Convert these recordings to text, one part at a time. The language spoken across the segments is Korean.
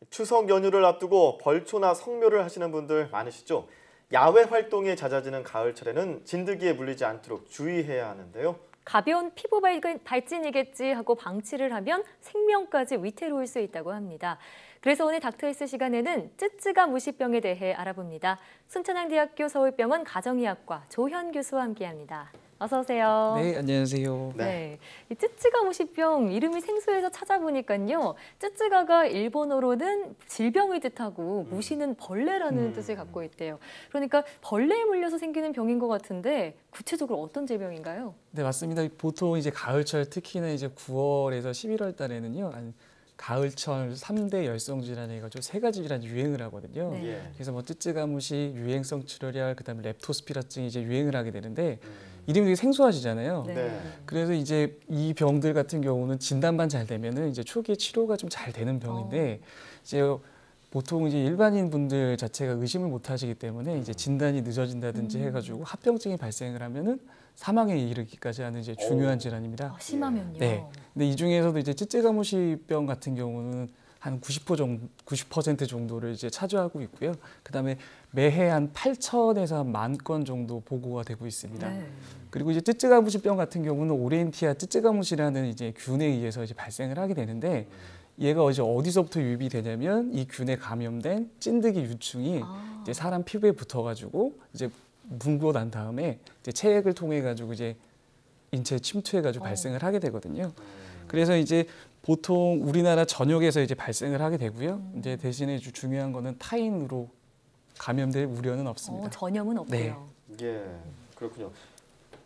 추석 연휴를 앞두고 벌초나 성묘를 하시는 분들 많으시죠? 야외 활동이 잦아지는 가을철에는 진드기에 물리지 않도록 주의해야 하는데요. 가벼운 피부 발진이겠지 하고 방치를 하면 생명까지 위태로울 수 있다고 합니다. 그래서 오늘 닥터헬스 시간에는 쯔쯔가 무시병에 대해 알아봅니다. 순천향대학교 서울병원 가정의학과 조현 교수와 함께합니다. 어서 오세요. 네, 안녕하세요. 네, 이 쯔쯔가 무시병 이름이 생소해서 찾아보니까요. 쯔쯔가가 일본어로는 질병을 뜻하고 무시는 벌레라는 뜻을 갖고 있대요. 그러니까 벌레에 물려서 생기는 병인 것 같은데 구체적으로 어떤 질병인가요? 네, 맞습니다. 보통 이제 가을철 특히나 이제 9월에서 11월 달에는요. 가을철 3대 열성 질환에 가지고 3가지 질환이 유행을 하거든요. 네. 그래서 뭐 쯔쯔가무시, 유행성 출혈약, 그다음에 렙토스피라증이 이제 유행을 하게 되는데 이름이 되게 생소하시잖아요. 네. 그래서 이제 이 병들 같은 경우는 진단만 잘 되면은 이제 초기 치료가 좀 잘 되는 병인데 이제 보통 이제 일반인 분들 자체가 의심을 못 하시기 때문에 이제 진단이 늦어진다든지 해가지고 합병증이 발생을 하면은 사망에 이르기까지 하는 이제 중요한 질환입니다. 심하면요. 네. 근데 이 중에서도 이제 쯔쯔가무시병 같은 경우는 한 90% 정도를 이제 차지하고 있고요. 그다음에 매해 한 8천에서 한 10,000건 정도 보고가 되고 있습니다. 네. 그리고 이제 쯔쯔가무시병 같은 경우는 오레인티아 쯔쯔가무시라는 이제 균에 의해서 이제 발생을 하게 되는데 얘가 이제 어디서부터 유입이 되냐면 이 균에 감염된 찐득이 유충이 이제 사람 피부에 붙어가지고 이제 물고 난 다음에 이제 체액을 통해 가지고 이제 인체에 침투해 가지고 발생을 하게 되거든요. 그래서 이제 보통 우리나라 전역에서 이제 발생을 하게 되고요. 이제 대신에 중요한 거는 타인으로 감염될 우려는 없습니다. 전염은 없고요. 네. 예, 그렇군요.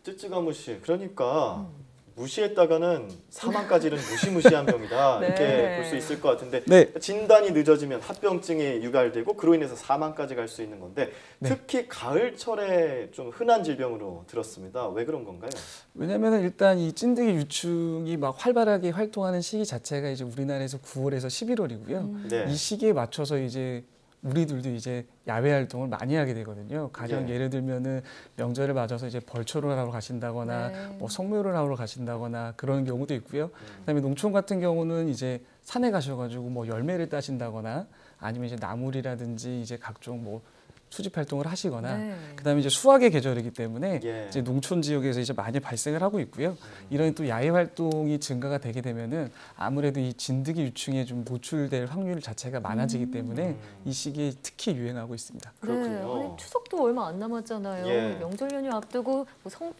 쯔쯔가무시, 그러니까 무시했다가는 사망까지는 무시무시한 병이다. 네. 이렇게 볼 수 있을 것 같은데 네. 진단이 늦어지면 합병증이 유발되고 그로 인해서 사망까지 갈 수 있는 건데 네. 특히 가을철에 좀 흔한 질병으로 들었습니다. 왜 그런 건가요? 왜냐면은 일단 이 찐득이 유충이 막 활발하게 활동하는 시기 자체가 이제 우리나라에서 9월에서 11월이고요. 네. 이 시기에 맞춰서 이제 우리들도 이제 야외 활동을 많이 하게 되거든요. 가령 예. 예를 들면은 명절을 맞아서 이제 벌초를 하러 가신다거나 뭐 성묘를 하러 가신다거나 그런 경우도 있고요. 그다음에 농촌 같은 경우는 이제 산에 가셔가지고 뭐 열매를 따신다거나 아니면 이제 나물이라든지 이제 각종 뭐 수집 활동을 하시거나 그다음에 이제 수확의 계절이기 때문에 예. 이제 농촌 지역에서 이제 많이 발생을 하고 있고요. 이런 또 야외 활동이 증가가 되게 되면은 아무래도 이 진드기 유충에 좀 노출될 확률 자체가 많아지기 때문에 이 시기에 특히 유행하고 있습니다. 그렇군요. 네, 아니, 추석도 얼마 안 남았잖아요. 예. 명절 연휴 앞두고 뭐 성묘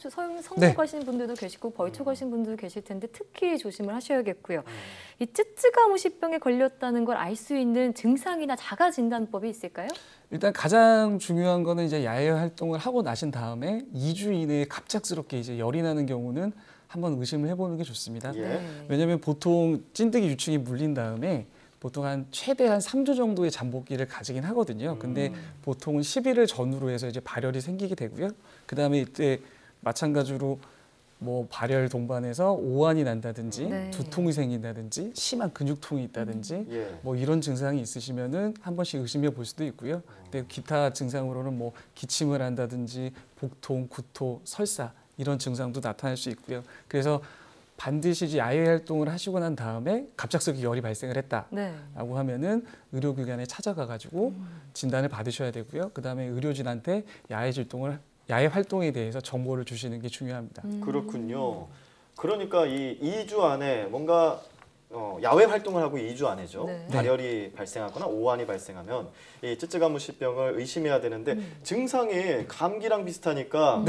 네. 가시는 분들도 계시고 벌초 가시는 분들도 계실 텐데 특히 조심을 하셔야겠고요. 이 쯔쯔가무시병에 걸렸다는 걸 알 수 있는 증상이나 자가 진단법이 있을까요? 일단 가장 중요한 거는 이제 야외 활동을 하고 나신 다음에 2주 이내에 갑작스럽게 이제 열이 나는 경우는 한번 의심을 해보는 게 좋습니다. 예. 왜냐하면 보통 찐득이 유충이 물린 다음에 보통 한 최대 한 3주 정도의 잠복기를 가지긴 하거든요. 근데 보통은 10일을 전후로 해서 이제 발열이 생기게 되고요. 그다음에 이때 마찬가지로 뭐 발열 동반해서 오한이 난다든지 두통이 생긴다든지 심한 근육통이 있다든지 예. 뭐 이런 증상이 있으시면은 한 번씩 의심해 볼 수도 있고요. 근데 기타 증상으로는 뭐 기침을 한다든지 복통, 구토, 설사 이런 증상도 나타날 수 있고요. 그래서 반드시 이제 야외 활동을 하시고 난 다음에 갑작스럽게 열이 발생을 했다라고 하면은 의료기관에 찾아가 가지고 진단을 받으셔야 되고요. 그다음에 의료진한테 야외 활동에 대해서 정보를 주시는 게 중요합니다. 그렇군요. 그러니까 이 2주 안에 뭔가 야외 활동을 하고 2주 안에죠. 네. 발열이 발생하거나 오한이 발생하면 이 쯔쯔가무시병을 의심해야 되는데 증상이 감기랑 비슷하니까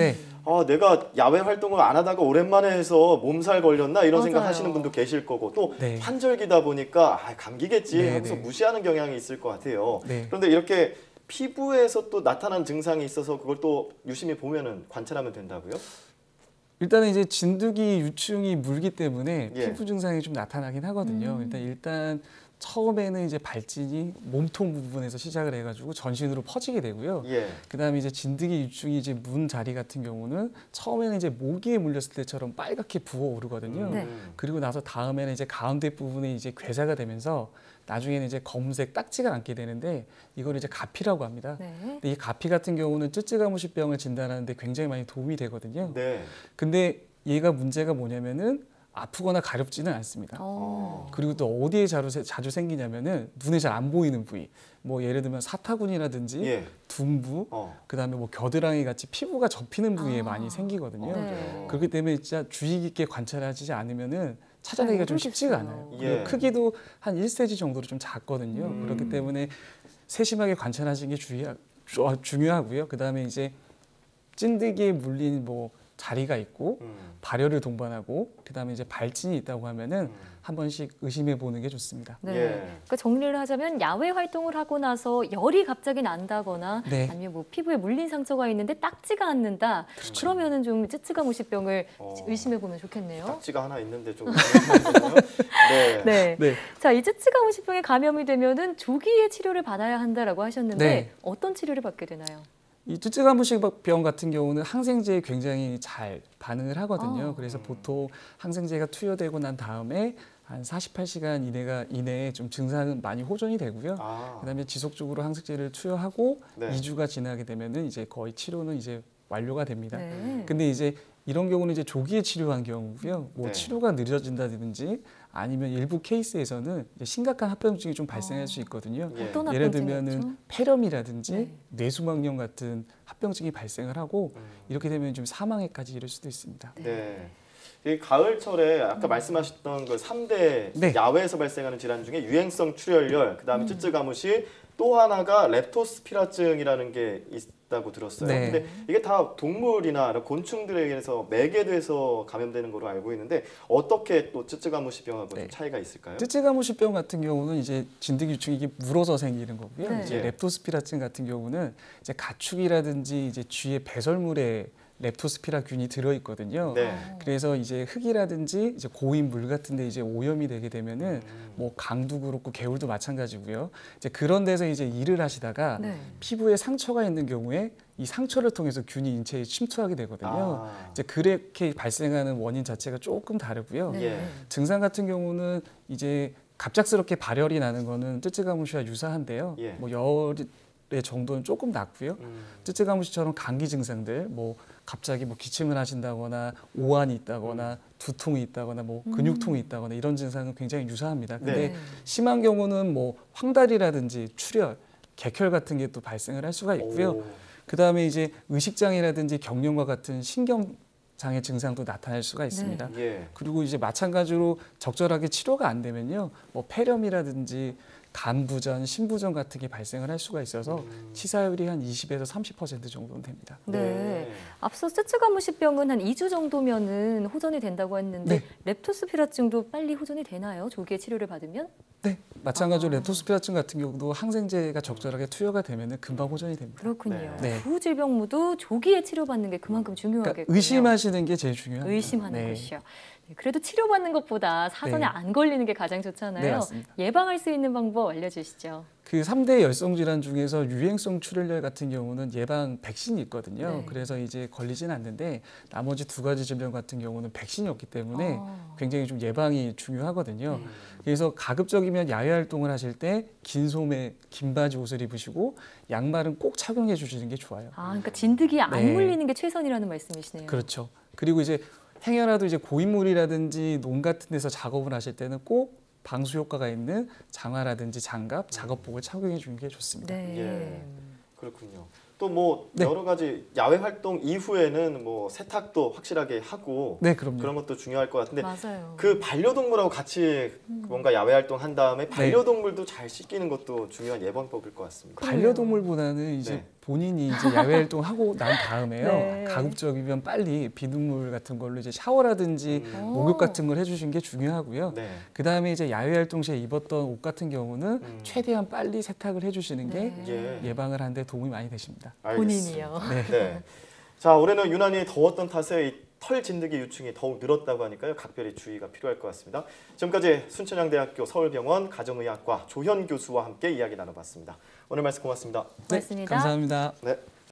내가 야외 활동을 안 하다가 오랜만에 해서 몸살 걸렸나 이런 생각하시는 분도 계실 거고 또 환절기다 보니까 감기겠지 하면서 무시하는 경향이 있을 것 같아요. 그런데 이렇게 피부에서 또 나타난 증상이 있어서 그걸 또 유심히 보면은 관찰하면 된다고요? 일단은 이제 진드기 유충이 물기 때문에 피부 증상이 좀 나타나긴 하거든요. 일단 처음에는 이제 발진이 몸통 부분에서 시작을 해가지고 전신으로 퍼지게 되고요. 그다음에 이제 진드기 유충이 이제 문 자리 같은 경우는 처음에는 이제 모기에 물렸을 때처럼 빨갛게 부어오르거든요. 그리고 나서 다음에는 이제 가운데 부분에 이제 괴사가 되면서 나중에는 이제 검은색 딱지가 남게 되는데 이걸 이제 가피라고 합니다. 근데 이 가피 같은 경우는 쯔쯔가무시병을 진단하는데 굉장히 많이 도움이 되거든요. 근데 얘가 문제가 뭐냐면은 아프거나 가렵지는 않습니다. 어. 그리고 또 어디에 자주 생기냐면은 눈에 잘 안 보이는 부위. 뭐 예를 들면 사타구니라든지 예. 둔부, 그다음에 뭐 겨드랑이 같이 피부가 접히는 부위에 많이 생기거든요. 네. 그렇기 때문에 진짜 주의 깊게 관찰하지 않으면은 찾아내기가 좀 쉽지가 않아요. 모르겠어요. 그리고 예. 크기도 한 1cm 정도로 좀 작거든요. 그렇기 때문에 세심하게 관찰하시는 게 중요하고요. 그다음에 이제 찐득이에 물린 뭐 자리가 있고 발열을 동반하고 그다음에 이제 발진이 있다고 하면은 한 번씩 의심해 보는 게 좋습니다. 네. 예. 그러니까 정리를 하자면 야외 활동을 하고 나서 열이 갑자기 난다거나 네. 아니면 뭐 피부에 물린 상처가 있는데 딱지가 않는다. 그러면은 좀 쯔쯔가무시병을 의심해 보면 좋겠네요. 딱지가 하나 있는데 좀 네. 네. 네. 자, 이 쯔쯔가무시병에 감염이 되면은 조기에 치료를 받아야 한다라고 하셨는데 네. 어떤 치료를 받게 되나요? 이 쯔쯔가무시병 같은 경우는 항생제에 굉장히 잘 반응을 하거든요. 그래서 보통 항생제가 투여되고 난 다음에 한 48시간 이내에 좀 증상은 많이 호전이 되고요. 그다음에 지속적으로 항생제를 투여하고 네. 2주가 지나게 되면은 이제 거의 치료는 이제 완료가 됩니다. 네. 근데 이제 이런 경우는 이제 조기에 치료한 경우고요. 뭐 네. 치료가 늦어진다든지 아니면 일부 케이스에서는 이제 심각한 합병증이 좀 발생할 수 있거든요. 예. 어떤 예를 합병증이었죠? 들면은 폐렴이라든지 네. 뇌수막염 같은 합병증이 발생을 하고 이렇게 되면 좀 사망에까지 이를 수도 있습니다. 네. 이 가을철에 아까 말씀하셨던 그 3대 네. 야외에서 발생하는 질환 중에 유행성 출혈열, 그다음에 쯔쯔가무시, 또 하나가 렙토스피라증이라는 게 있다고 들었어요. 네. 근데 이게 다 동물이나 곤충들에 의해서 매개돼서 감염되는 걸로 알고 있는데 어떻게 또 쯔쯔가무시병하고 좀 네. 차이가 있을까요? 쯔쯔가무시병 같은 경우는 이제 진드기 유충이 이게 물어서 생기는 거고요. 네. 이제 렙토스피라증 같은 경우는 이제 가축이라든지 이제 쥐의 배설물에 렙토스피라균이 들어 있거든요. 네. 그래서 이제 흙이라든지 이제 고인 물 같은데 이제 오염이 되게 되면은 뭐 강도 그렇고 개울도 마찬가지고요. 이제 그런 데서 이제 일을 하시다가 네. 피부에 상처가 있는 경우에 이 상처를 통해서 균이 인체에 침투하게 되거든요. 이제 그렇게 발생하는 원인 자체가 조금 다르고요. 네. 예. 증상 같은 경우는 이제 갑작스럽게 발열이 나는 거는 쯔쯔가무시와 유사한데요. 예. 뭐 열의 정도는 조금 낮고요. 쯔쯔가무시처럼 감기 증상들, 뭐 갑자기 뭐 기침을 하신다거나 오한이 있다거나 두통이 있다거나 뭐 근육통이 있다거나 이런 증상은 굉장히 유사합니다. 근데 네. 심한 경우는 뭐 황달이라든지 출혈, 객혈 같은 게 또 발생을 할 수가 있고요. 오. 그다음에 이제 의식장애라든지 경련과 같은 신경장애 증상도 나타날 수가 있습니다. 예. 그리고 이제 마찬가지로 적절하게 치료가 안 되면요, 뭐 폐렴이라든지 간부전, 신부전 같은 게 발생을 할 수가 있어서 치사율이 한 20에서 30% 정도는 됩니다. 네. 앞서 쯔쯔가무시병은 한 2주 정도면은 호전이 된다고 했는데 네. 렙토스피라증도 빨리 호전이 되나요? 조기에 치료를 받으면? 네, 마찬가지로 렙토스피라증 같은 경우도 항생제가 적절하게 투여가 되면은 금방 호전이 됩니다. 그렇군요. 네. 두 질병 모두 조기에 치료받는 게 그만큼 중요하겠군요. 그러니까 의심하시는 게 제일 중요합니다. 의심하는 네. 것이요. 네, 그래도 치료받는 것보다 사전에 네. 안 걸리는 게 가장 좋잖아요. 네, 맞습니다. 예방할 수 있는 방법 알려주시죠. 그 3대 열성 질환 중에서 유행성 출혈열 같은 경우는 예방 백신이 있거든요. 네. 그래서 이제 걸리지는 않는데 나머지 두 가지 질병 같은 경우는 백신이 없기 때문에 굉장히 좀 예방이 중요하거든요. 그래서 가급적이면 야외 활동을 하실 때 긴 소매, 긴 바지 옷을 입으시고 양말은 꼭 착용해 주시는 게 좋아요. 아, 그러니까 진드기에 안 네. 물리는 게 최선이라는 말씀이시네요. 그렇죠. 그리고 이제 행여라도 이제 고인물이라든지 논 같은 데서 작업을 하실 때는 꼭 방수 효과가 있는 장화라든지 장갑, 작업복을 착용해 주는 게 좋습니다. 네. 예. 그렇군요. 또 뭐 네. 여러 가지 야외 활동 이후에는 뭐 세탁도 확실하게 하고 네, 그럼요. 그런 것도 중요할 것 같은데 맞아요. 그 반려동물하고 같이 뭔가 야외 활동 한 다음에 반려동물도 잘 씻기는 것도 중요한 예방법일 것 같습니다. 반려동물보다는 이제 네. 본인이 이제 야외 활동하고 난 다음에요. 네. 가급적이면 빨리 비눗물 같은 걸로 이제 샤워라든지 목욕 같은 걸 해주시는 게 중요하고요. 네. 그 다음에 이제 야외 활동 시에 입었던 옷 같은 경우는 최대한 빨리 세탁을 해주시는 게 예. 예방을 하는데 도움이 많이 되십니다. 알겠습니다. 본인이요. 네. 네. 자, 올해는 유난히 더웠던 탓에 이 털 진드기 유충이 더욱 늘었다고 하니까요. 각별히 주의가 필요할 것 같습니다. 지금까지 순천향대학교 서울병원 가정의학과 조현 교수와 함께 이야기 나눠봤습니다. 오늘 말씀 고맙습니다. 고맙습니다. 감사합니다. 네.